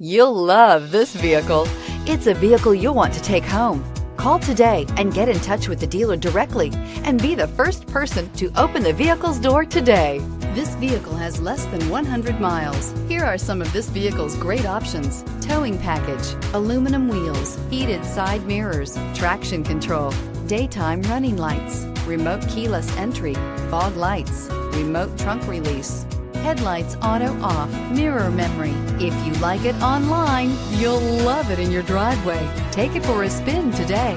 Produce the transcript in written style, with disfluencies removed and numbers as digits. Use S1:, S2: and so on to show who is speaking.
S1: You'll love this vehicle. It's a vehicle you'll want to take home. Call today and get in touch with the dealer directly and be the first person to open the vehicle's door today. This vehicle has less than 100 miles. Here are some of this vehicle's great options: towing package, aluminum wheels, heated side mirrors, traction control, daytime running lights, remote keyless entry, fog lights, remote trunk release, headlights auto off, mirror memory. If you like it online, you'll love it in your driveway. Take it for a spin today.